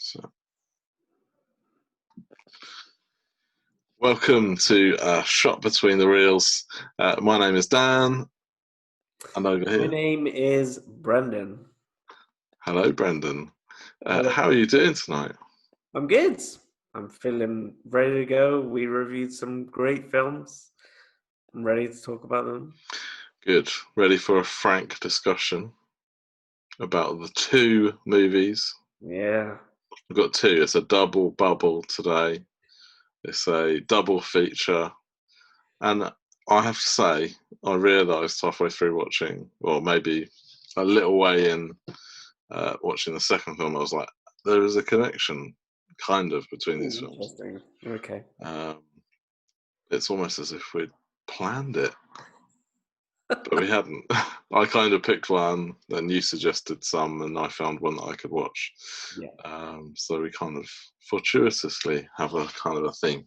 So, welcome to Shot Between the Reels. My name is Dan, and over here. My name is Brendan. Hello, Brendan. Hello. How are you doing tonight? I'm good. I'm feeling ready to go. We reviewed some great films. I'm ready to talk about them. Good. Ready for a frank discussion about the two movies? Yeah. We've got two. It's a double bubble today. It's a double feature. And I have to say, I realised halfway through watching, or maybe a little way in watching the second film, I was like, there is a connection, kind of, between these films. Interesting. Okay. It's almost as if we'd planned it, but we hadn't. I kind of picked one, then you suggested some, and I found one that I could watch. Yeah. So we kind of fortuitously have a kind of a theme.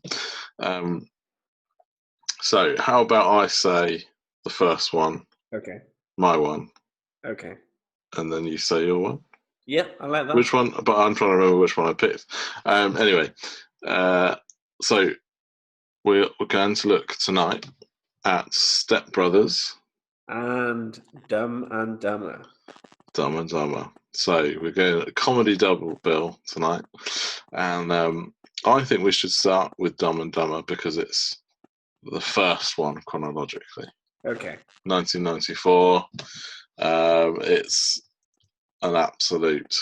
So how about I say the first one, Okay. my one, Okay. and then you say your one? Yeah, I like that. Which one? But I'm trying to remember which one I picked. Anyway, so we're going to look tonight at Step Brothers And Dumb and Dumber. Dumb and Dumber. So we're going a comedy double bill tonight, and I think we should start with Dumb and Dumber because it's the first one chronologically. Okay. 1994. It's an absolute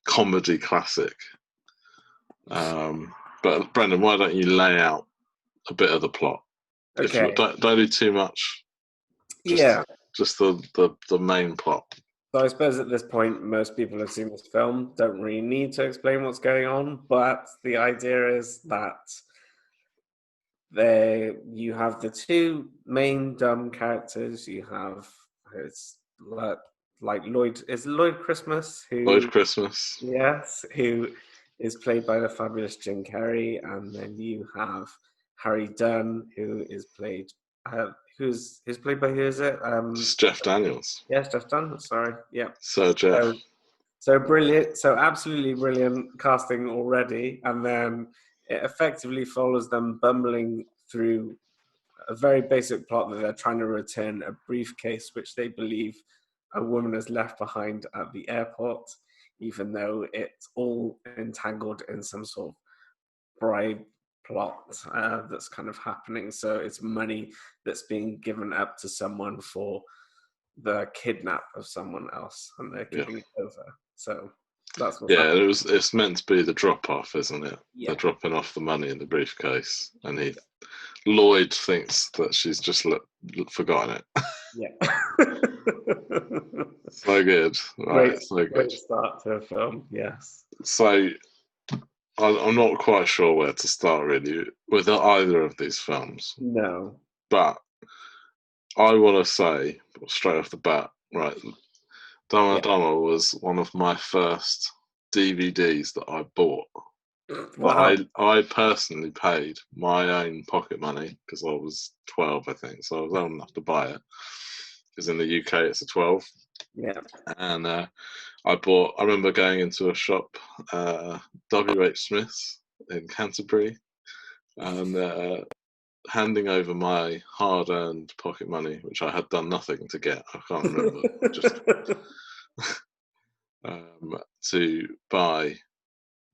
comedy classic. But Brendan, why don't you lay out a bit of the plot? Okay. Don't do too much. Just the main plot. So I suppose at this point, most people have seen this film, don't really need to explain what's going on, but the idea is that you have the two main dumb characters. You have it's like Lloyd Christmas, Lloyd Christmas. Yes, who is played by the fabulous Jim Carrey, and then you have Harry Dunn, who is played who's played by who is it? It's Jeff Daniels. Yes, Jeff Dunn. Sorry, yeah. Sir Jeff. So brilliant, so absolutely brilliant casting already, and then it effectively follows them bumbling through a very basic plot that they're trying to return a briefcase which they believe a woman has left behind at the airport, even though it's all entangled in some sort of bribe plot that's kind of happening. So it's money that's being given up to someone for the kidnap of someone else, and they're giving it over. So that's what's happening. It's meant to be the drop off, isn't it? Yeah. They're dropping off the money in the briefcase, and Lloyd thinks that she's just forgotten it. Yeah. So good. Right, great start to a film, yes. So I'm not quite sure where to start really with either of these films. No. But I want to say straight off the bat, right, Dumb and Dumber was one of my first DVDs that I bought. Wow. I personally paid my own pocket money because I was 12, I think, so I was old enough to buy it. Because in the UK it's a 12. Yeah. And I remember going into a shop, WH Smith's in Canterbury, and handing over my hard-earned pocket money, which I had done nothing to get. I can't remember. Just to buy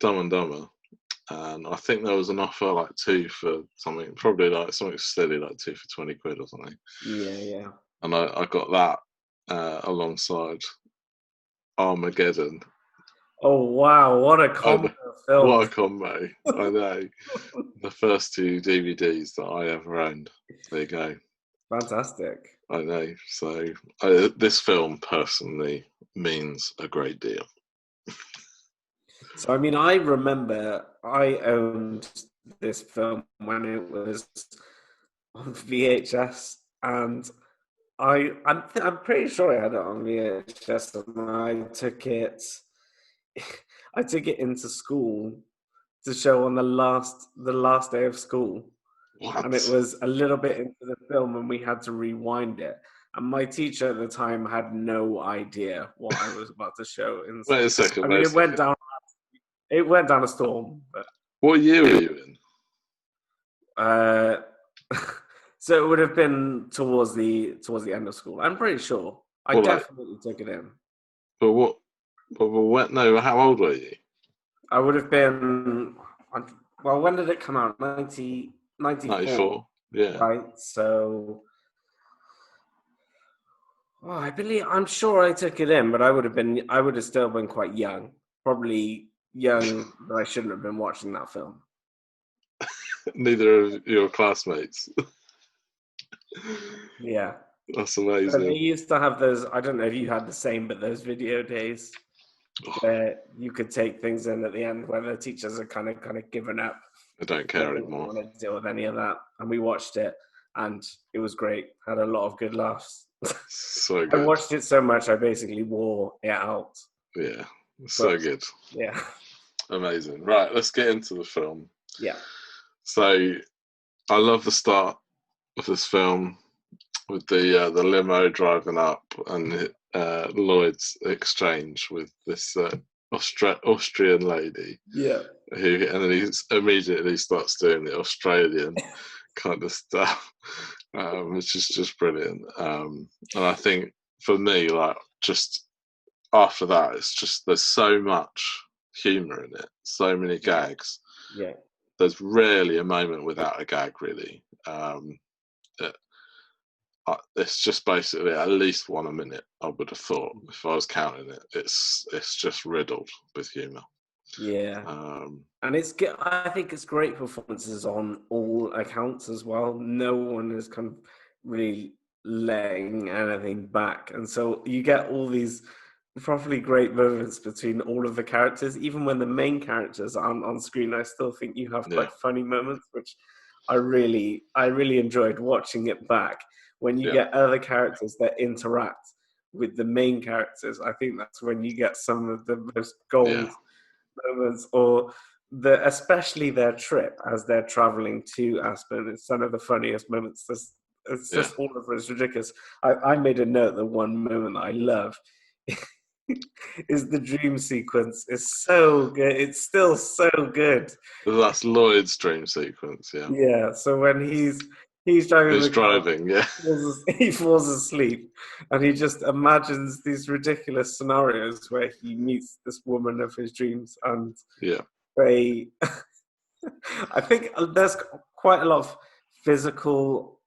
Dumb and Dumber. And I think there was an offer like 2 for something, probably like something silly like 2 for 20 quid or something. Yeah. And I got that alongside Armageddon. Oh wow, what a combo film. What a combo. I know. The first 2 DVDs that I ever owned. There you go. Fantastic. I know. So this film personally means a great deal. So, I mean, I remember I owned this film when it was on VHS, and I'm pretty sure I had it on VHS, and I took it into school to show on the last day of school. What? And it was a little bit into the film, and we had to rewind it. And my teacher at the time had no idea what I was about to show. Wait a second. It went down. it went down a storm. But, What year were you in? uh, so it would have been towards the end of school. I'm pretty sure. I Well, like, definitely took it in. but what? But what? No, how old were you? I would have been. Well, when did it come out? 94, 94. Yeah. right? So, I'm sure I took it in, but I would have still been quite young, probably young, but I shouldn't have been watching that film. Neither of your classmates. Yeah. That's But amazing. they used to have those. I don't know if you had the same, but those video days where you could take things in at the end where the teachers are kind of given up. I don't They care didn't anymore. want to deal with any of that, and we watched it, and it was great. Had a lot of good laughs. So I good. watched it so much I basically wore it out. Yeah. So good. Yeah. Amazing. Right, let's get into the film. Yeah. So I love the start of this film with the limo driving up and Lloyd's exchange with this Austrian lady. Yeah. And then he immediately starts doing the Australian kind of stuff, which is just brilliant. And I think for me, like, just after that, it's just there's so much humour in it, so many gags. Yeah. There's rarely a moment without a gag, really. It's just basically at least one a minute, I would have thought, if I was counting it. It's just riddled with humour. Yeah. And I think it's great performances on all accounts as well. No one is kind of really letting anything back. And so you get all these probably great moments between all of the characters. Even when the main characters aren't on screen, I still think you have quite funny moments, which I really enjoyed watching it back. When you get other characters that interact with the main characters, I think that's when you get some of the most gold moments, or especially their trip as they're traveling to Aspen. It's some of the funniest moments. It's just all of it's ridiculous. I made a note that one moment I love is the dream sequence. It's so good. It's still so good. That's Lloyd's dream sequence, yeah. Yeah. So when he's driving the car, he falls asleep, and he just imagines these ridiculous scenarios where he meets this woman of his dreams, and they. I think there's quite a lot of physical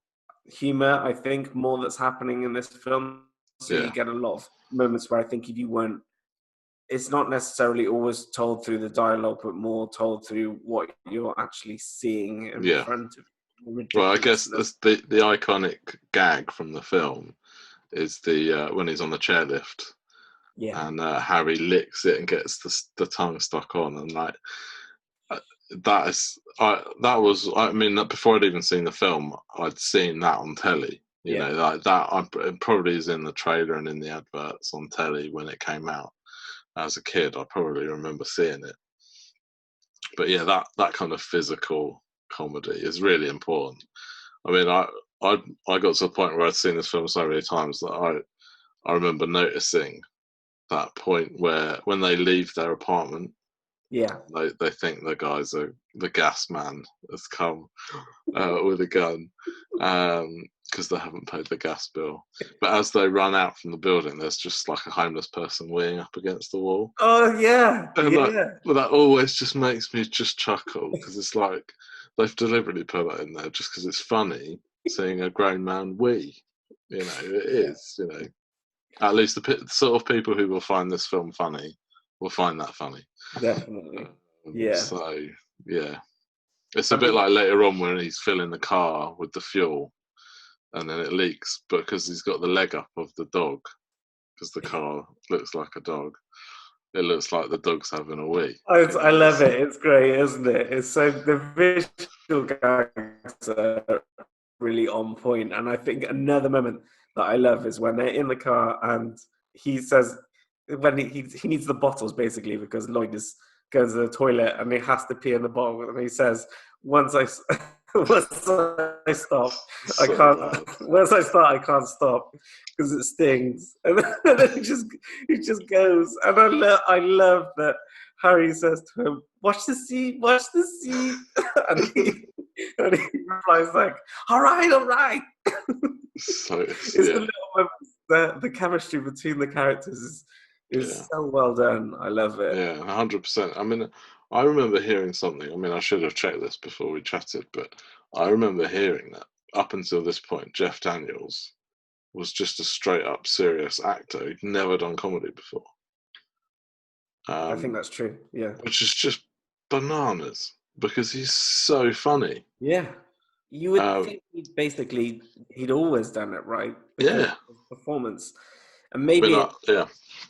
humor. I think more that's happening in this film. So you get a lot of moments where I think if you weren't, it's not necessarily always told through the dialogue, but more told through what you're actually seeing in front of you. Well, I guess the iconic gag from the film is the when he's on the chairlift, and Harry licks it and gets the tongue stuck on, and like I mean, before I'd even seen the film, I'd seen that on telly. You know, like that. It probably is in the trailer and in the adverts on telly when it came out. As a kid, I probably remember seeing it. But yeah, that kind of physical comedy is really important. I mean, I got to a point where I'd seen this film so many times that I remember noticing that point where when they leave their apartment, they think the gas man has come with a gun because they haven't paid the gas bill. But as they run out from the building, there's just like a homeless person weighing up against the wall. Oh yeah, and that always just makes me just chuckle, because it's like they've deliberately put that in there just because it's funny seeing a grown man wee. You know, it is. You know, at least the sort of people who will find this film funny will find that funny. Definitely. So it's a bit like later on when he's filling the car with the fuel, and then it leaks because he's got the leg up of the dog, because the car looks like a dog. It looks like the dog's having a wee. I love it. It's great, isn't it? It's so the visual gags are really on point. And I think another moment that I love is when they're in the car and he says, when he needs the bottles basically because Lloyd is going to the toilet and he has to pee in the bottle, and he says, once I Once I stop, I So can't. bad. Once I start, I can't stop because it stings, and then it just goes. And I love that Harry says to him, "Watch the sea, watch the sea," and he replies like, "All right, all right." So It's the yeah, little moments, the chemistry between the characters yeah, is so well done. I love it. yeah, 100%. I mean, I remember hearing something. I mean, I should have checked this before we chatted, but I remember hearing that up until this point, Jeff Daniels was just a straight up serious actor. He'd never done comedy before, I think um, that's true. Yeah. which is just bananas because he's so funny. Yeah. You would Um, think he'd always done it right because yeah, of his performance. And I mean, maybe yeah,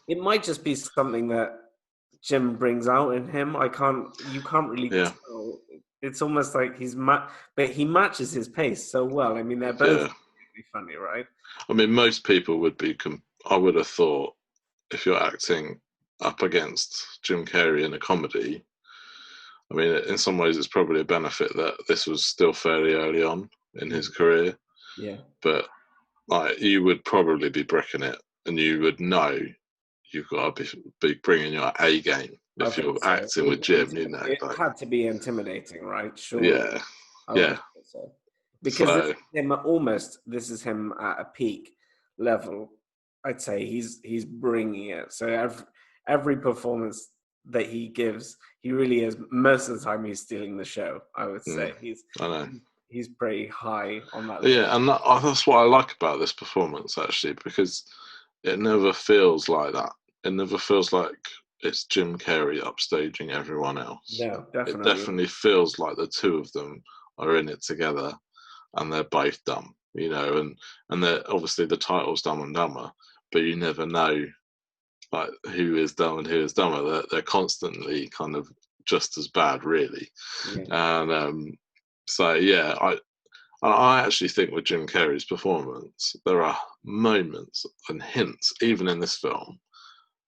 it might just be something that Jim brings out in him. You can't really yeah, tell. It's almost like but he matches his pace so well. I mean, they're both yeah. really funny, right? I mean, most people would be. I would have thought if you're acting up against Jim Carrey in a comedy, I mean, in some ways, it's probably a benefit that this was still fairly early on in his career. Yeah. But like, you would probably be bricking it, and you would know you've got to be bringing your A game I if you're think so. acting with Jim. It Like, had to be intimidating, right? Surely. yeah, I would yeah. have thought so. Because So this is him at a peak level. I'd say he's bringing it. So every performance that he gives, he really is. Most of the time, he's stealing the show. I would say I know. he's pretty high on that list. Yeah, and that's what I like about this performance actually, because it never feels like that. It never feels like it's Jim Carrey upstaging everyone else. No, It definitely. definitely feels like the two of them are in it together, and they're both dumb, and they're obviously the title's Dumb and Dumber, but you never know like who is dumb and who is dumber. They're constantly kind of just as bad, really, Yeah. and so yeah, I actually think with Jim Carrey's performance, there are moments and hints, even in this film,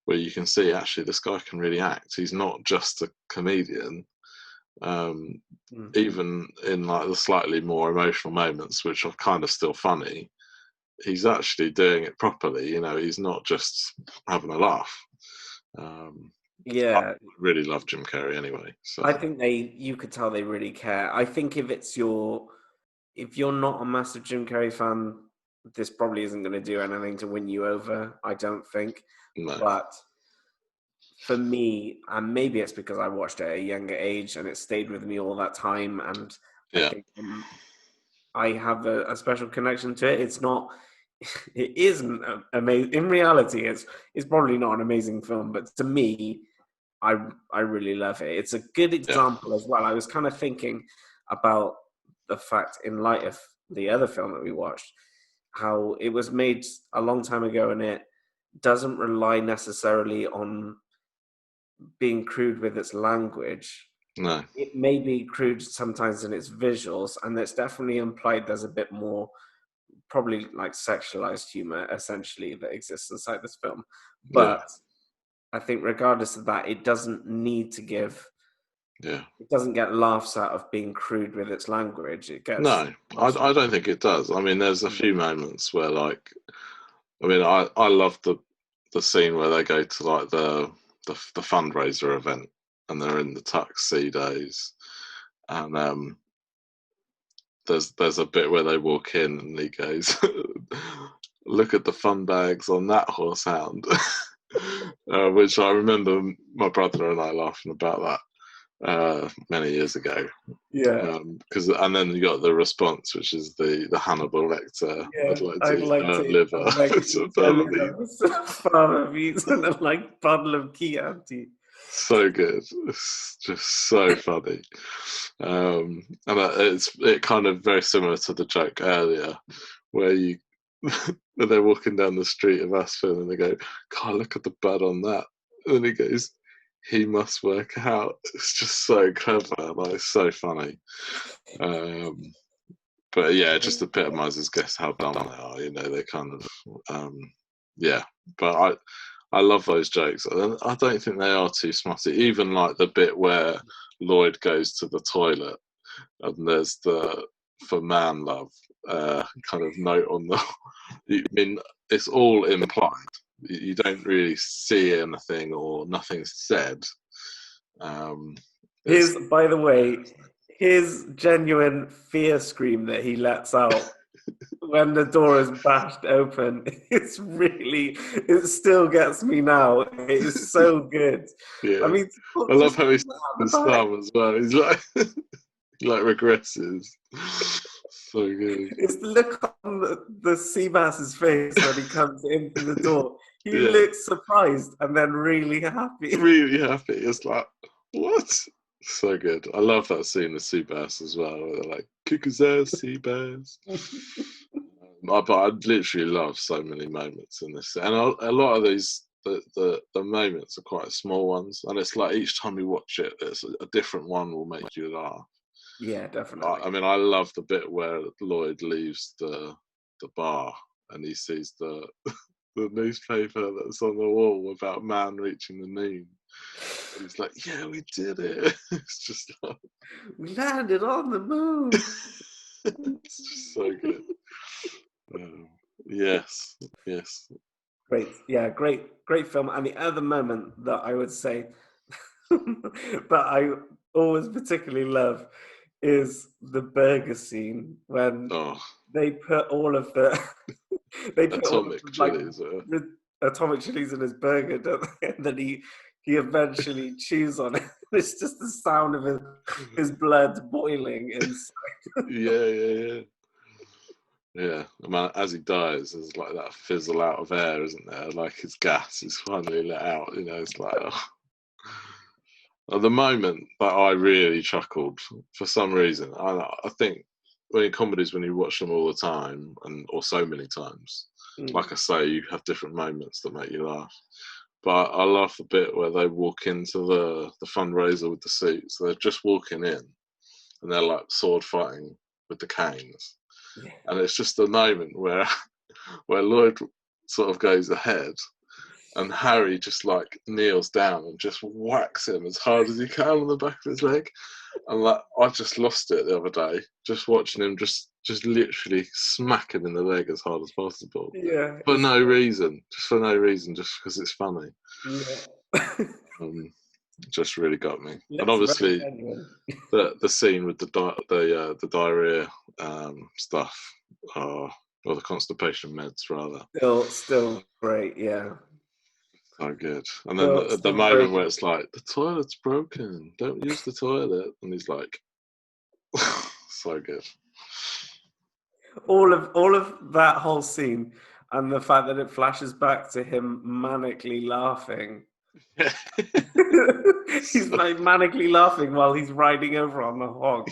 where you can see actually this guy can really act. He's not just a comedian. Um, Mm. Even in like the slightly more emotional moments, which are kind of still funny, he's actually doing it properly. He's not just having a laugh. I Yeah, really love Jim Carrey anyway. So I think you could tell they really care. I think if you're not a massive Jim Carrey fan, this probably isn't going to do anything to win you over. I don't think. no, But for me, and maybe it's because I watched it at a younger age and it stayed with me all that time, and I yeah, think I have a special connection to it. It's not. It isn't amazing. In reality, it's probably not an amazing film, but to me, I really love it. It's a good yeah, example as well. I was kind of thinking about the fact, in light of the other film that we watched, how it was made a long time ago, and it doesn't rely necessarily on being crude with its language. no, It may be crude sometimes in its visuals, and it's definitely implied there's a bit more, probably like sexualized humor, essentially, that exists inside this film. yeah, But I think regardless of that, yeah. it doesn't get laughs out of being crude with its language. It gets No, laughs I don't think it does. I mean, there's a from few moments where, like, I mean, I love the scene where they go to like the fundraiser event and they're in the tuxedos, and there's a bit where they walk in and he goes, "Look at the fun bags on that horsehound," which I remember my brother and I laughing about that many years ago. yeah. And then you got the response, which is the Hannibal Lecter. Yeah, I'd like to I'd eat like her to. liver. I'd like to So eat a thoroughly, liver, farmer meats, and a like bottle of Chianti. so good. It's just so funny. And it kind of very similar to the joke earlier, where you where they're walking down the street of Aspen and they go, "God, look at the bud on that," and he goes, "He must work out." It's just so clever, like so funny. Um, but yeah, it just epitomizes guess how dumb they are. They kind of yeah. But I love those jokes. I don't think they are too smutty. Even like the bit where Lloyd goes to the toilet And there's the for man love kind of note on the. I mean, it's all implied. You don't really see anything or nothing's said. By the way, his genuine fear scream that he lets out when the door is bashed open, it still gets me now. It is so good. Yeah. I mean, I love how he's his thumb as well. He's like, he like regresses. So good. It's the look on the Seabass's face when he comes into the door. He looks surprised and then really happy. Really happy. It's like, what? So good. I love that scene with Seabass as well. Where they're like, kick his ass, Seabass. But I literally love so many moments in this, and a lot of these the moments are quite small ones, and it's like each time you watch it, it's a different one will make you laugh. Yeah, definitely. I mean, I love the bit where Lloyd leaves the bar and he sees the newspaper that's on the wall about man reaching the moon. And he's like, "Yeah, we did it." It's just like we landed on the moon. It's just so good. Yes. Great film. And the other moment that I would say that I always particularly love is the burger scene when they put all of the atomic chilies, atomic chilies in his burger, don't they? And then he eventually chews on it. It's just the sound of his blood boiling inside. Yeah, man, as he dies, there's like that fizzle out of air, isn't there? Like his gas is finally let out. You know, it's like At the moment that I really chuckled for some reason. I think in comedies, when you watch them all the time or so many times, like I say, you have different moments that make you laugh. But I love the bit where they walk into the fundraiser with the suits. They're just walking in, and they're like sword fighting with the canes. Yeah. And it's just a moment where Lloyd sort of goes ahead and Harry just like kneels down and just whacks him as hard as he can on the back of his leg. And like, I just lost it the other day, just watching him just literally smack him in the leg as hard as possible. Yeah. For no reason, just because it's funny. Yeah. Just really got me. And obviously the scene with the diarrhea stuff, or the constipation meds rather. Still great, yeah. So good. And then the moment where it's like, the toilet's broken, don't use the toilet, and he's like, so good. All of that whole scene, and the fact that it flashes back to him manically laughing. He's like manically laughing while he's riding over on the hog,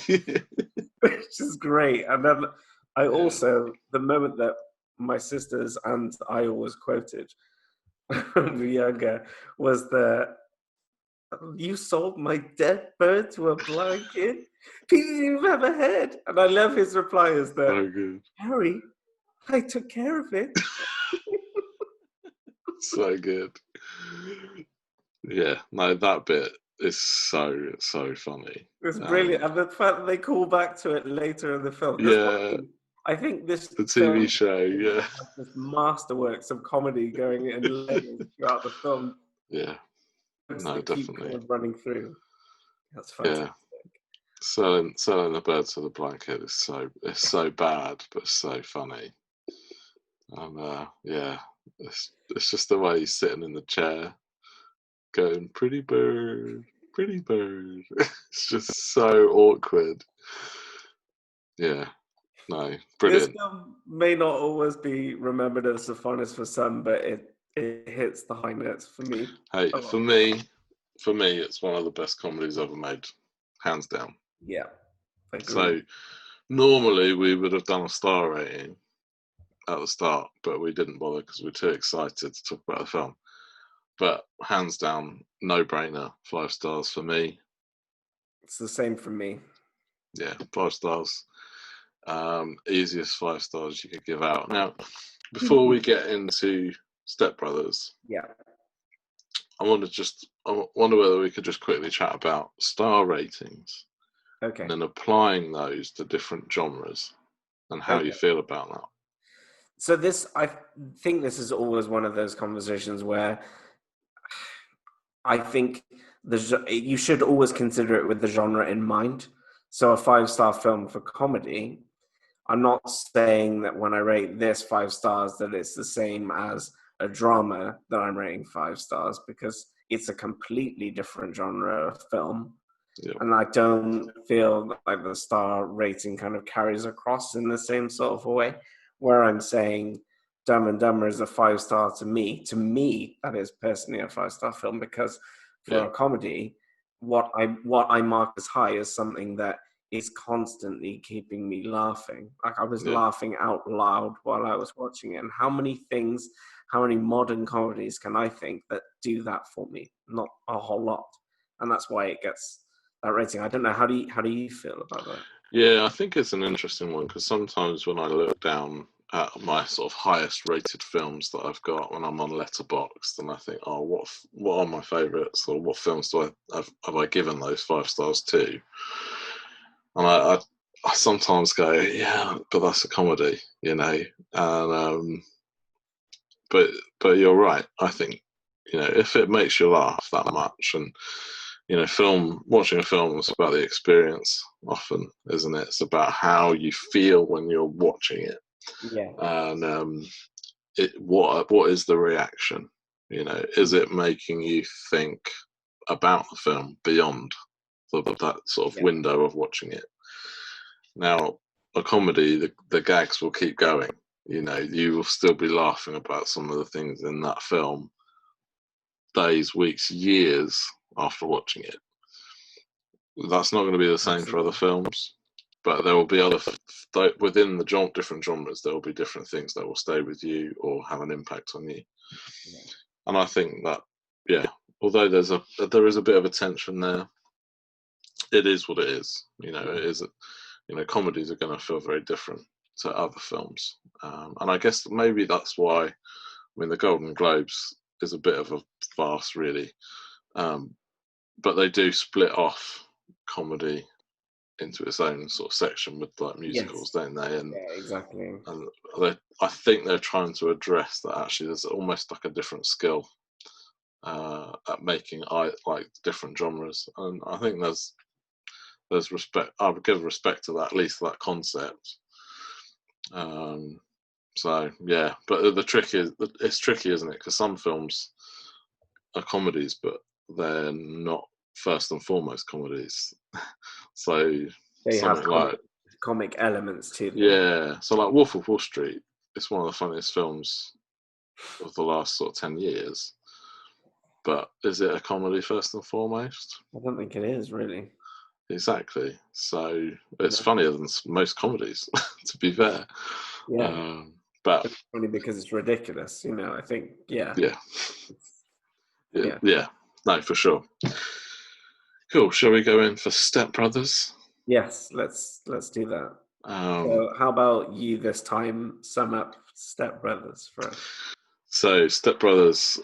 which is great. And then I also, the moment that my sisters and I always quoted when we were younger was "You sold my dead bird to a blind kid? He didn't even have a head." And I love his reply is that, so good. "Harry, I took care of it." So good. Yeah, no, that bit is so funny. It's brilliant. And the fact that they call back to it later in the film. Yeah. I think the TV show, yeah. This masterworks of comedy going in layers throughout the film. Yeah. No, definitely. Keep running through. That's fantastic. Yeah. Selling the bird to the blanket is so bad, but so funny. And it's just the way he's sitting in the chair, going, "Pretty bird, pretty bird." It's just so awkward. Yeah. No, brilliant. This film may not always be remembered as the finest for some, but it hits the high notes for me. Hey, for me, it's one of the best comedies ever made, hands down. Yeah. So normally we would have done a star rating at the start, but we didn't bother because we're too excited to talk about the film. But hands down, no brainer, 5 stars for me. It's the same for me. Yeah, 5 stars. Easiest 5 stars you could give out. Now, before we get into Step Brothers, I wonder whether we could just quickly chat about star ratings. Okay. and then applying those to different genres and how you Okay. feel about that. So I think this is always one of those conversations where I think you should always consider it with the genre in mind. So a 5-star film for comedy, I'm not saying that when I rate this 5 stars that it's the same as a drama that I'm rating 5 stars, because it's a completely different genre of film. Yeah. And I don't feel like the star rating kind of carries across in the same sort of a way. Where I'm saying Dumb and Dumber is a 5 star to me. To me, that is personally a 5-star film, because for Yeah. a comedy, what I mark as high is something that is constantly keeping me laughing. Like I was Yeah. laughing out loud while I was watching it. And how many modern comedies can I think that do that for me? Not a whole lot. And that's why it gets that rating. I don't know. How do you feel about that? Yeah, I think it's an interesting one because sometimes when I look down at my sort of highest rated films that I've got when I'm on Letterboxd, then I think, oh, what are my favourites, or what films have I given those 5 stars to? And I sometimes go, yeah, but that's a comedy, you know. And but you're right. I think, you know, if it makes you laugh that much, and you know, watching a film is about the experience often, isn't it? It's about how you feel when you're watching it, Yeah. and what is the reaction? You know, is it making you think about the film beyond that sort of Yeah. window of watching it? Now, a comedy, the gags will keep going. You know, you will still be laughing about some of the things in that film days, weeks, years after watching it. That's not going to be the same for other Absolutely. films, but there will be within the different genres. There will be different things that will stay with you or have an impact on you. Yeah. And I think that, yeah, although there is a bit of a tension there, it is what it is. You know, Yeah. it is. You know, comedies are going to feel very different to other films, and I guess maybe that's why. I mean, the Golden Globes is a bit of a farce, really, but they do split off comedy into its own sort of section with like musicals, Yes. don't they? Yeah. Exactly. And I think they're trying to address that actually there's almost like a different skill at making like different genres, and I think there's respect. I would give respect to that, at least that concept. Um, so yeah, but the trick is it's tricky, isn't it? Because some films are comedies, but they're not first and foremost comedies. So They have something like, comic elements to them. yeah, so like Wolf of Wall Street, it's one of the funniest films of the last sort of 10 years. But is it a comedy first and foremost? I don't think it is really. Exactly. So it's No. funnier than most comedies, to be fair. Yeah. But It's funny because it's ridiculous. I think. Yeah. yeah, Yeah. yeah, no, for sure. Cool. Shall we go in for Step Brothers? Yes. Let's do that. Um, So, how about you this time sum up Step Brothers for us? so Step Brothers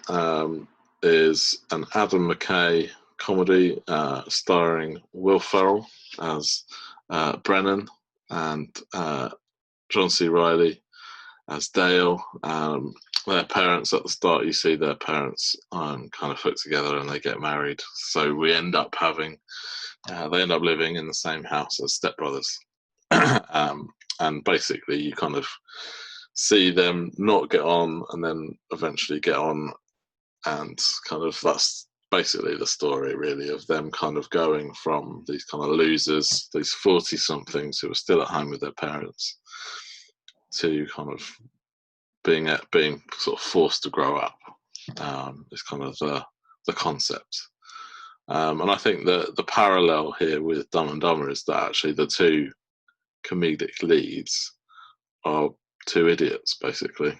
is an Adam McKay comedy starring Will Ferrell as Brennan and John C. Reilly as Dale. Their parents at the start, you see their parents kind of hook together and they get married. So we end up they end up living in the same house as stepbrothers. And basically, you kind of see them not get on and then eventually get on. And kind of that's basically the story, really, of them kind of going from these kind of losers, these 40 somethings who are still at home with their parents, to kind of being sort of forced to grow up. Is kind of the concept. And I think the parallel here with Dumb and Dumber is that actually the two comedic leads are two idiots, basically.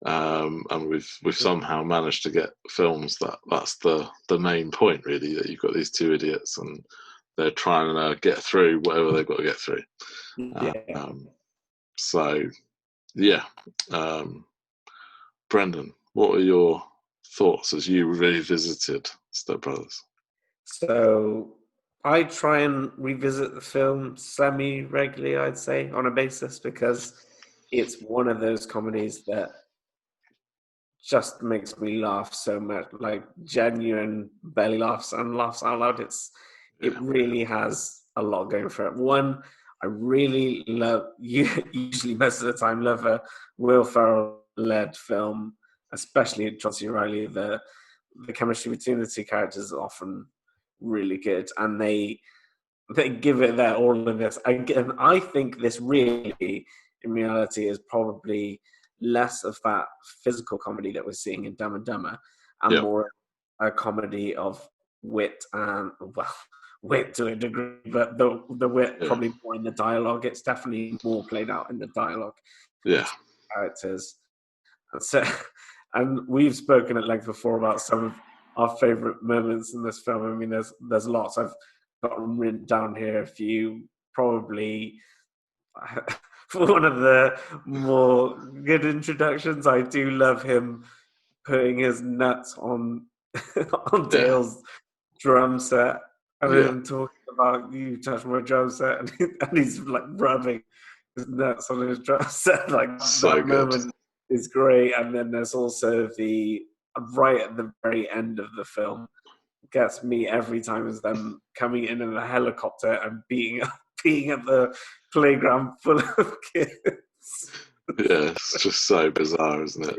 And we've somehow managed to get films that's the main point, really, that you've got these two idiots and they're trying to get through whatever they've got to get through. Yeah. So yeah, Brendan, what are your thoughts as you revisited Step Brothers? So I try and revisit the film semi-regularly, I'd say, on a basis, because it's one of those comedies that just makes me laugh so much, like genuine belly laughs and laughs out loud. It Yeah, really has a lot going for it. One, I really love usually most of the time love a Will Ferrell led film, especially John C. Reilly. The chemistry between the two characters is often really good, and they give it their all in this. Again, I think this really, in reality, is probably less of that physical comedy that we're seeing in Dumb and Dumber, and yeah, more a comedy of wit and well, wit to a degree, but the wit yeah, probably more in the dialogue. It's definitely more played out in the dialogue yeah, between characters. And so, and we've spoken at length before about some of our favorite moments in this film. I mean, there's lots. I've got them written down here. A few probably for one of the more good introductions. I do love him putting his nuts on on yeah, Dale's drum set and yeah. him talking about you touch my drum set and he's like rubbing his nuts on his drum set. Like So that good. moment is great. And then there's also the right at the very end of the film gets me every time is them coming in a helicopter and being at the playground full of kids. Yeah, it's just so bizarre, isn't it?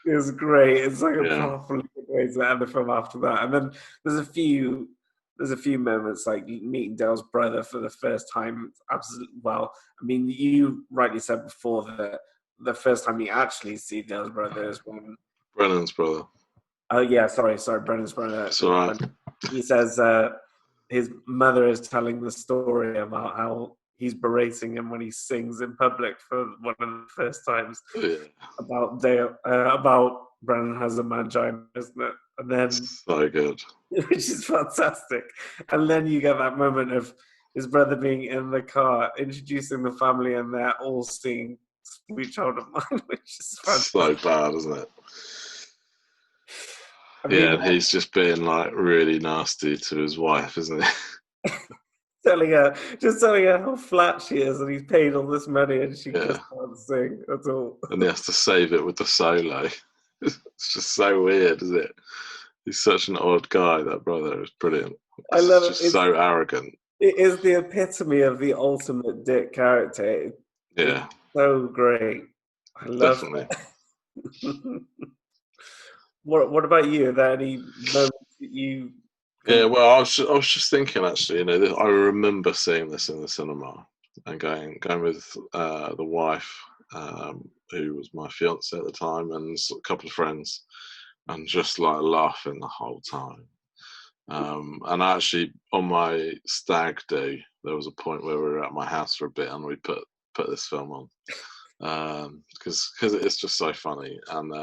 It was great. It's like a Yeah, properly good way to end the film after that. And then there's a few moments like meeting Dale's brother for the first time. Absolutely. Well, I mean, you rightly said before that the first time you actually see Dale's brother is when. Brennan's brother. Oh yeah, sorry, Brendan's brother. It's all right. When he says his mother is telling the story about how he's berating him when he sings in public for one of the first times Yeah, about Dale, about Brennan has a mangina, isn't it? And then, so good. which is fantastic. And then you get that moment of his brother being in the car, introducing the family, and they're all singing "Sweet Child of Mine," which is So fantastic. bad, isn't it? I Yeah, mean, and he's just being like really nasty to his wife, isn't he? just telling her how flat she is, and he's paid all this money, and she Yeah, just can't sing at all. and he has to save it with the solo. It's just so weird, isn't it? He's such an odd guy. That brother is brilliant. I He's love it. just so arrogant. It is the epitome of the ultimate dick character. It's Yeah, so great. I love definitely. it. What about you? Are there any moments that you Yeah, can? well, I was just thinking actually. I remember seeing this in the cinema and going with the wife, who was my fiance at the time, and a couple of friends, and just like laughing the whole time. And actually, on my stag do, there was a point where we were at my house for a bit, and we put this film on because it is just so funny. And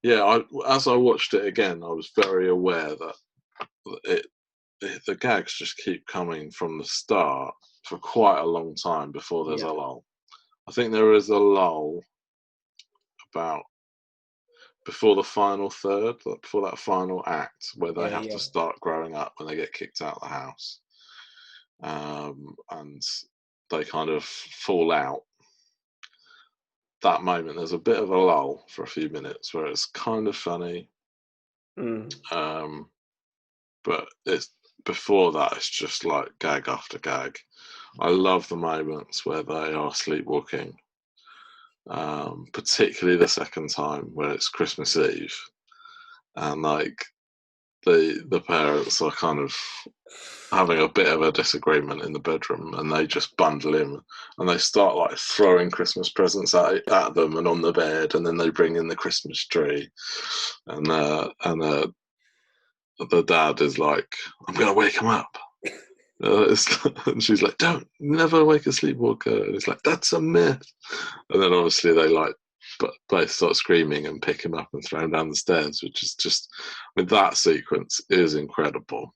yeah, as I watched it again, I was very aware that it, the gags just keep coming from the start for quite a long time before there's Yeah, a lull. I think there is a lull about before the final third, like before that final act, where they yeah, have yeah. to start growing up when they get kicked out of the house, and they kind of fall out. That moment, there's a bit of a lull for a few minutes where it's kind of funny, Mm. um, but it's before that, it's just like gag after gag. I love the moments where they are sleepwalking, particularly the second time where it's Christmas Eve, and like the parents are kind of having a bit of a disagreement in the bedroom, and they just bundle in and they start like throwing Christmas presents at them and on the bed, and then they bring in the Christmas tree, and the dad is like, "I'm gonna wake him up." And she's like, "Don't never wake a sleepwalker." And it's like, "That's a myth." And then obviously they like, but both start screaming and pick him up and throw him down the stairs, which is just, I mean, that sequence is incredible.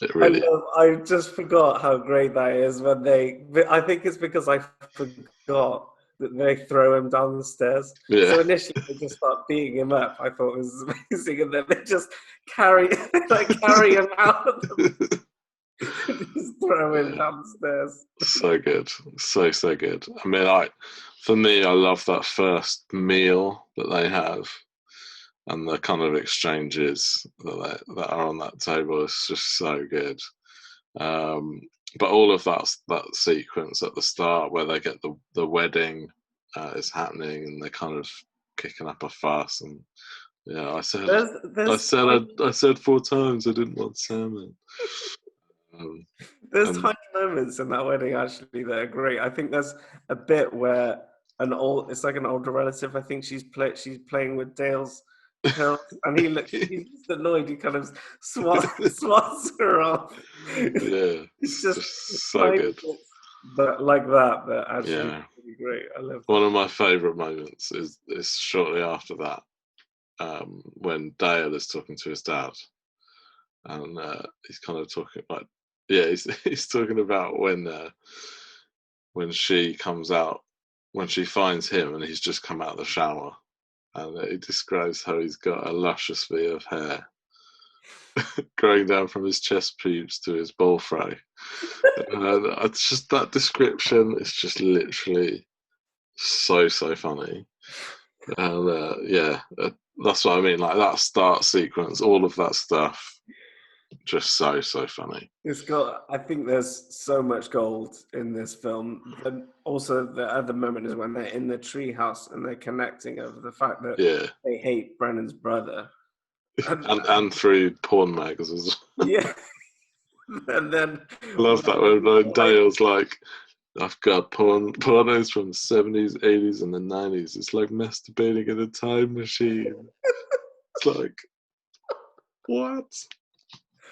It I really, love. I just forgot how great that is when they. I think it's because I forgot that they throw him down the stairs. yeah, So initially they just start beating him up. I thought it was amazing, and then they just carry, like carry him out of them. Just throw him downstairs. So good, so good. I mean, for me, I love that first meal that they have, and the kind of exchanges that are on that table. It's just so good. But all of that sequence at the start where they get the wedding is happening, and they're kind of kicking up a fuss, and yeah, I said 4 times I didn't want salmon. There's tiny moments in that wedding actually that are great. I think there's a bit where it's like an older relative. I think she's playing with Dale's pills, and he's just annoyed. He kind of swats her off. Yeah, it's just so good. But like that actually really great. I love that. One of my favourite moments is shortly after that, when Dale is talking to his dad, and he's kind of talking like, he's talking about when she comes out, when she finds him, and he's just come out of the shower, and he describes how he's got a luscious V of hair growing down from his chest pubes to his ball fray. And it's just that description. It's just literally so funny. And that's what I mean. Like that start sequence, all of that stuff, just so funny. I think there's so much gold in this film. And also, the other moment is when they're in the treehouse and they're connecting over the fact that they hate Brennan's brother, and through porn magazines. Yeah, and then I love that when Dale's like, I've got pornos from the 70s, 80s, and the 90s. It's like masturbating in a time machine. It's like, what?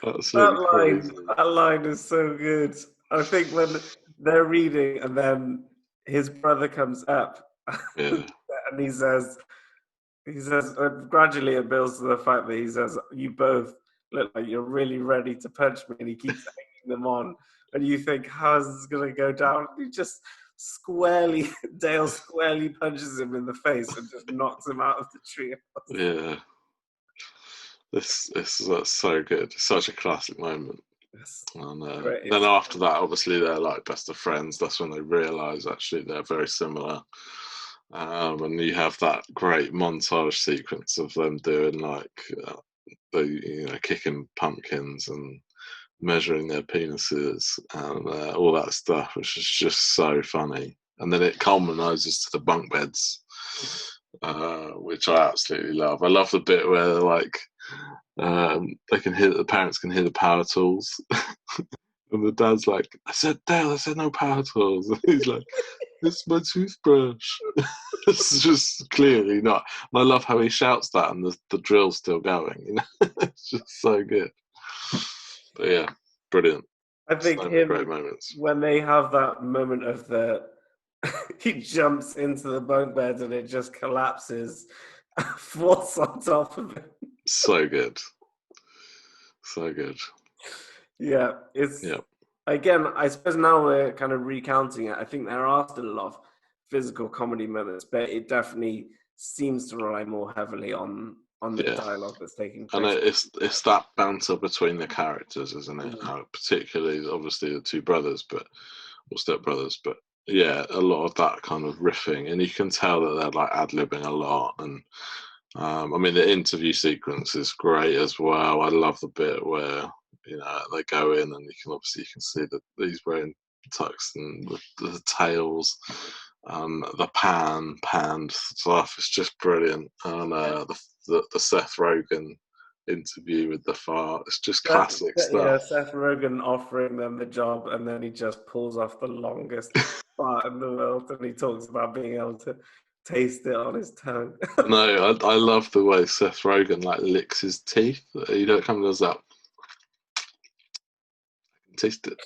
That line is so good. I think when they're reading and then his brother comes up and he says, gradually it builds to the fact that he says, you both look like you're really ready to punch me, and he keeps hanging them on. And you think, how is this going to go down? He just Dale squarely punches him in the face and just knocks him out of the tree. Yeah. This that's so good. It's such a classic moment. Yes. And then after that, obviously, they're like best of friends. That's when they realise actually they're very similar. And you have that great montage sequence of them doing kicking pumpkins and measuring their penises and all that stuff, which is just so funny. And then it culminates to the bunk beds, which I absolutely love. I love the bit where they're like, the parents can hear the power tools. And the dad's like, Dale, I said no power tools. And he's like, it's my toothbrush. It's just clearly not. And I love how he shouts that and the drill's still going. You know, it's just so good. But yeah, brilliant. I think great moments when they have that moment of he jumps into the bunk bed and it just collapses, falls on top of it. So good. So good. Yeah, again, I suppose now we're kind of recounting it. I think there are still a lot of physical comedy moments, but it definitely seems to rely more heavily on the dialogue that's taking place. And it's that banter between the characters, isn't it? Particularly, obviously, the two brothers, or stepbrothers, but yeah, a lot of that kind of riffing, and you can tell that they're like ad-libbing a lot. And I mean, the interview sequence is great as well. I love the bit where they go in and you can see that he's wearing tux and the tails, the panned stuff. It's just brilliant. And the Seth Rogen interview with the fart. It's just classic stuff. Yeah, Seth Rogen offering them the job, and then he just pulls off the longest fart in the world, and he talks about being able to taste it on his tongue. No, I love the way Seth Rogen like licks his teeth. He don't come and does that. Taste it.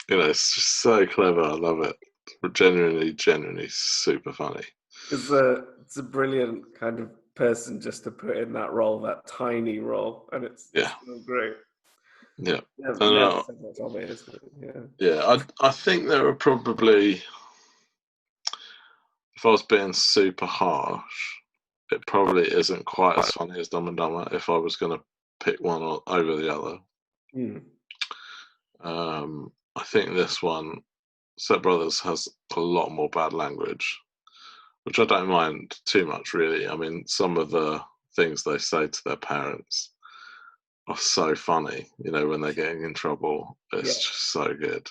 It's just so clever. I love it. Genuinely super funny. It's a brilliant kind of person just to put in that role, that tiny role, and it's so great. Yeah. I think there are probably, if I was being super harsh, it probably isn't quite as funny as Dumb and Dumber if I was going to pick one over the other. I think this one, Step Brothers, has a lot more bad language, which I don't mind too much, really. I mean, some of the things they say to their parents are so funny, when they're getting in trouble. Yeah. It's just so good.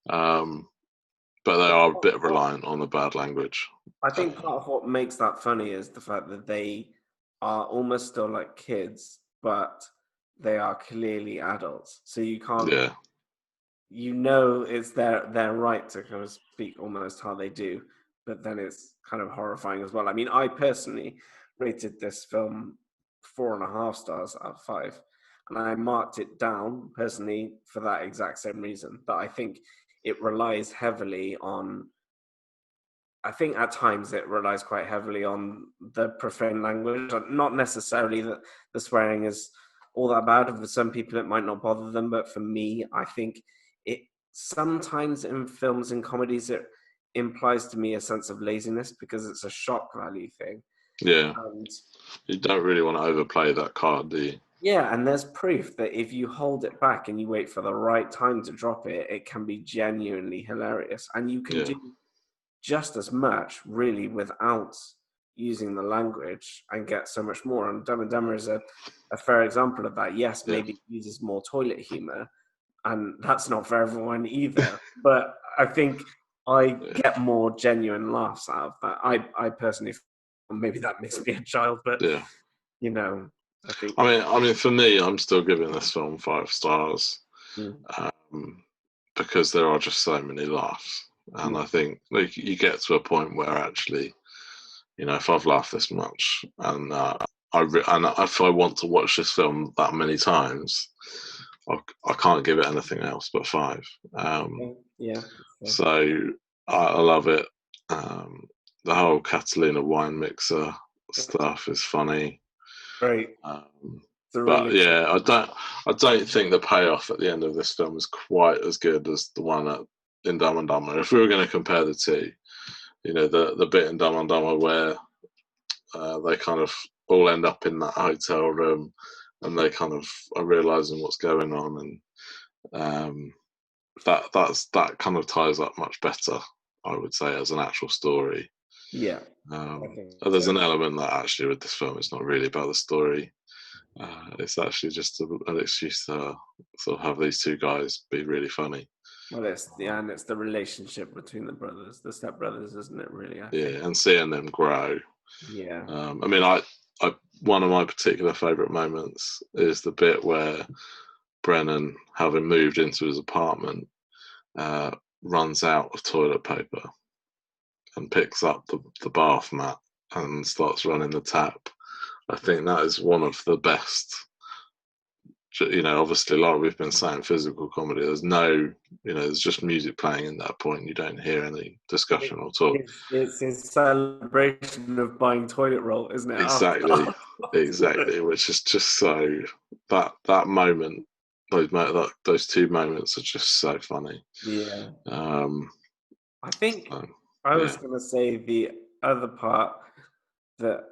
But they are a bit reliant on the bad language. I think part of what makes that funny is the fact that they are almost still like kids, but they are clearly adults. So you can't, Yeah, it's their right to kind of speak almost how they do, but then it's kind of horrifying as well. I mean, I personally rated this film 4.5 stars out of 5, and I marked it down personally for that exact same reason, that I think it relies heavily on. I think at times it relies quite heavily on the profane language. Not necessarily that the swearing is all that bad. For some people, it might not bother them, but for me, I think it sometimes in films and comedies it implies to me a sense of laziness because it's a shock value thing. yeah. And You don't really want to overplay that card, do you? yeah, and there's proof that if you hold it back and you wait for the right time to drop it, it can be genuinely hilarious, and you can Yeah, do just as much really without using the language and get so much more. And Dumb and Dumber is a fair example of that. Yes, yeah, maybe it uses more toilet humor, and that's not for everyone either. But I think I yeah. get more genuine laughs out of that. I personally, maybe that makes me a child, but Yeah. I think. I mean, for me, I'm still giving this film 5 stars, Mm, because there are just so many laughs, and yeah, I think you get to a point where actually, if I've laughed this much, and and if I want to watch this film that many times, I can't give it anything else but 5. yeah. So I love it. The whole Catalina wine mixer stuff is funny. Great. Um, It's a but really yeah, I don't think the payoff at the end of this film is quite as good as the one in Dumb and Dumber. If we were going to compare the two, the bit in Dumb and Dumber where they kind of all end up in that hotel room and they kind of are realizing what's going on, and that kind of ties up much better, I would say, as an actual story. yeah. I think There's so. an element that actually with this film, it's not really about the story. It's actually just an excuse to sort of have these two guys be really funny. Well, and it's the relationship between the brothers, the step brothers, isn't it? Really, I think. Yeah, and seeing them grow. Yeah. I mean, I one of my particular favourite moments is the bit where Brennan, having moved into his apartment, runs out of toilet paper and picks up the bath mat and starts running the tap. I think that is one of the best. Obviously, like we've been saying, physical comedy. There's just music playing in that point. You don't hear any discussion or talk. It's his celebration of buying toilet roll, isn't it? Exactly, exactly. Which is just so that moment, those two moments are just so funny. Yeah. Um, I think so, I was yeah, going to say the other part that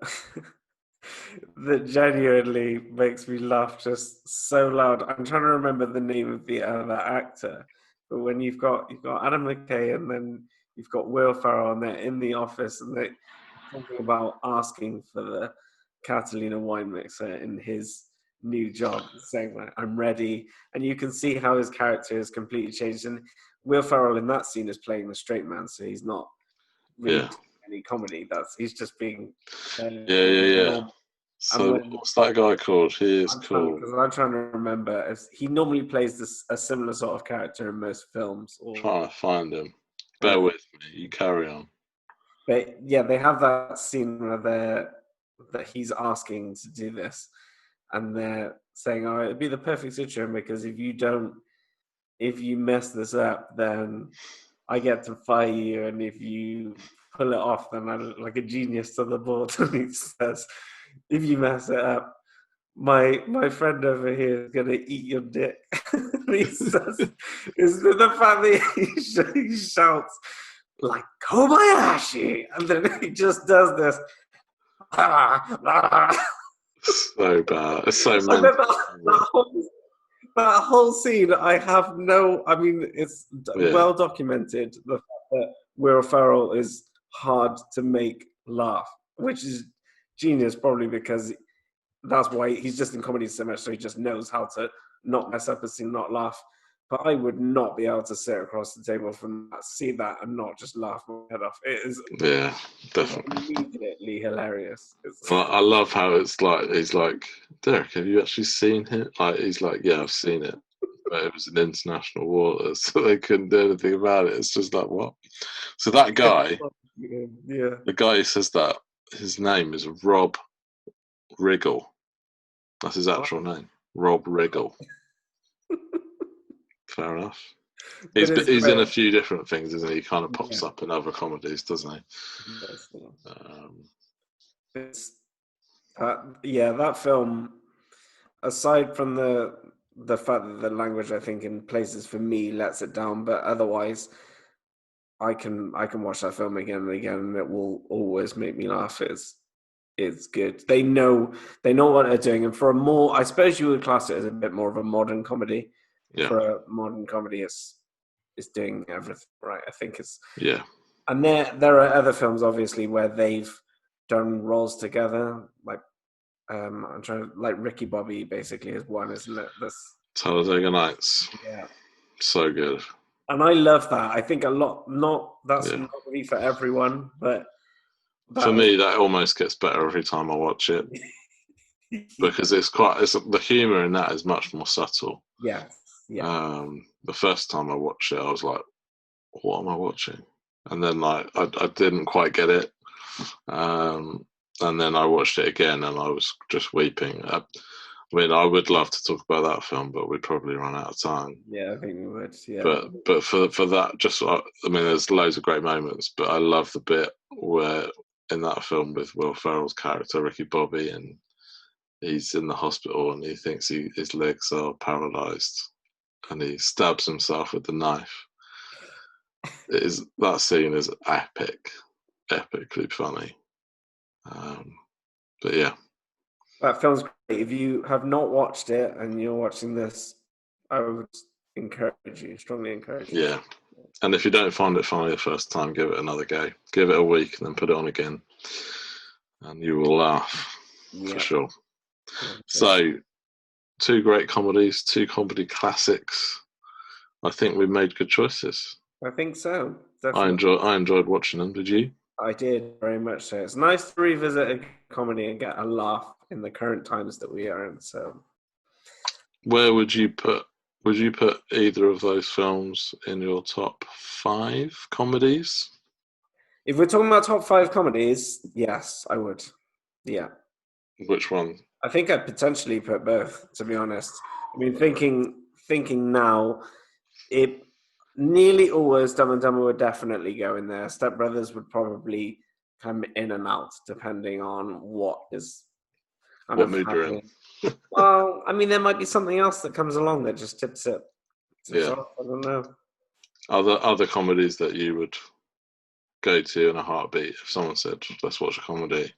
that genuinely makes me laugh just so loud. I'm trying to remember the name of the other actor, but when you've got Adam McKay and then you've got Will Ferrell and they're in the office and they're talking about asking for the Catalina wine mixer in his new job, saying like, "I'm ready," and you can see how his character has completely changed. And Will Ferrell in that scene is playing the straight man, so he's not really yeah, doing any comedy. He's just being yeah. normal. And So when what's that guy called? He is cool. because I'm trying to remember, he normally plays a similar sort of character in most films. Trying to find him. Bear Uh, with me. You carry on. but yeah, they have that scene where that he's asking to do this, and they're saying, "Oh, it'd be the perfect situation because if you mess this up, then I get to fire you, and if you pull it off, then I look like a genius to the board." And he says, "If you mess it up, my friend over here is gonna eat your dick." And he says, "Is the fact that he shouts like Kobayashi," and then he just does this. So bad. It's so And then mental. that whole That whole scene, I have no. I mean, it's Yeah, well documented the fact that Will Ferrell is hard to make laugh, which is genius, probably because that's why he's just in comedy so much, so he just knows how to not mess up a scene, not laugh. But I would not be able to sit across the table from that, see that, and not just laugh my head off. It is yeah, definitely. immediately hilarious. I love how it's like he's like, Derek, have you actually seen it? Like he's like, yeah, I've seen it, but it was in international waters, so they couldn't do anything about it. It's just like what? So that guy, Yeah. the guy who says that, his name is Rob Riggle. That's his actual name, Rob Riggle. Fair enough. But it's He's in great. a few different things, isn't he? He kind of Yeah. pops up in other comedies, doesn't he? Yes, yeah. Um, It's yeah, that film. Aside from the fact that the language, I think, in places for me lets it down, but otherwise, I can watch that film again and again, and it will always make me laugh. It's good. They know what they're doing, and for a more, I suppose you would class it as a bit more of a modern comedy. yeah, For a modern comedy, it's doing everything right. I think it's yeah, and there are other films obviously where they've done roles together, like I'm trying to like Ricky Bobby basically is one, isn't it? This Talladega Nights, yeah. so good. And I love that. I think a lot not that's Yeah, not really for everyone, but for that is me, that almost gets better every time I watch it because it's the humor in that is much more subtle. yes. Yeah. The first time I watched it, I was like, "What am I watching?" And then like I didn't quite get it. Um, and then I watched it again, and I was just weeping. I mean, I would love to talk about that film, but we'd probably run out of time. Yeah, I think we would. Yeah. But for that, just I mean, there's loads of great moments, but I love the bit where in that film with Will Ferrell's character Ricky Bobby, and he's in the hospital and he thinks his legs are paralyzed, and he stabs himself with the knife. That scene is epic, epically funny. But yeah, That film's great. If you have not watched it and you're watching this, I would strongly encourage you. yeah. And if you don't find it funny the first time, give it another go. Give it a week and then put it on again, and you will laugh for Yeah. sure. Yeah. So, two great comedies, two comedy classics. I think we made good choices. I think so. Definitely. I enjoyed watching them. Did you? I did very much so. It's nice to revisit a comedy and get a laugh in the current times that we are in. So, Where would you put? Would you put either of those films in your top 5 comedies? if we're talking about top 5 comedies, yes, I would. Yeah, Which one? I think I'd potentially put both. To be honest, I mean, thinking now, it nearly always Dumb and Dumber would definitely go in there. Step Brothers would probably come in and out depending on what is kind What of mood you're in? happening. Well, I mean, there might be something else that comes along that just tips Yeah. off. I don't know. Other comedies that you would go to in a heartbeat if someone said, "Let's watch a comedy."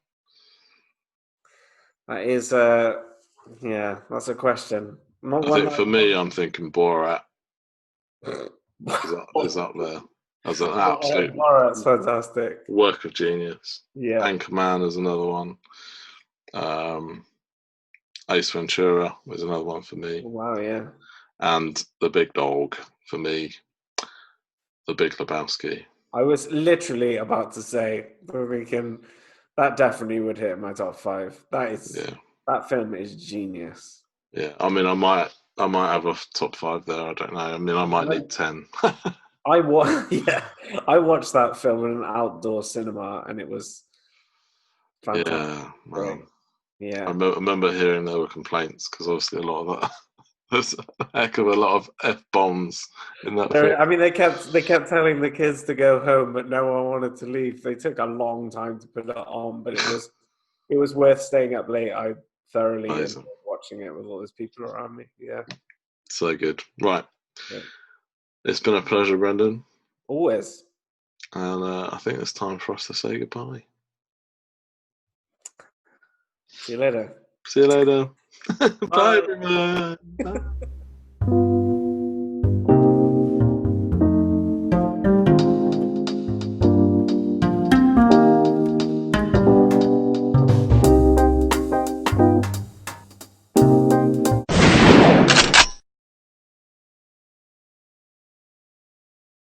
That is, yeah, that's a question. Not I one. think for me, I'm thinking Borat is up there as an absolute Borat's fantastic. work of genius. Yeah. Anchorman is another one. Ace Ventura was another one for me, Wow. Yeah. and The Big Dog for me, The Big Lebowski. I was literally about to say that definitely would hit my top 5. That film is genius. Yeah. I mean, I might have a top 5 there. I don't know. I mean, I might need 10. I watched that film in an outdoor cinema, and it was fantastic. Yeah, well, Yeah. I remember hearing there were complaints because obviously a lot of that. There's a heck of a lot of F-bombs in that film. I mean, they kept telling the kids to go home, but no one wanted to leave. They took a long time to put it on, but it was worth staying up late. I thoroughly enjoyed watching it with all those people around me. Yeah, so good. Right, yeah. It's been a pleasure, Brendan. Always. And I think it's time for us to say goodbye. See you later. See you later. Bye, everyone.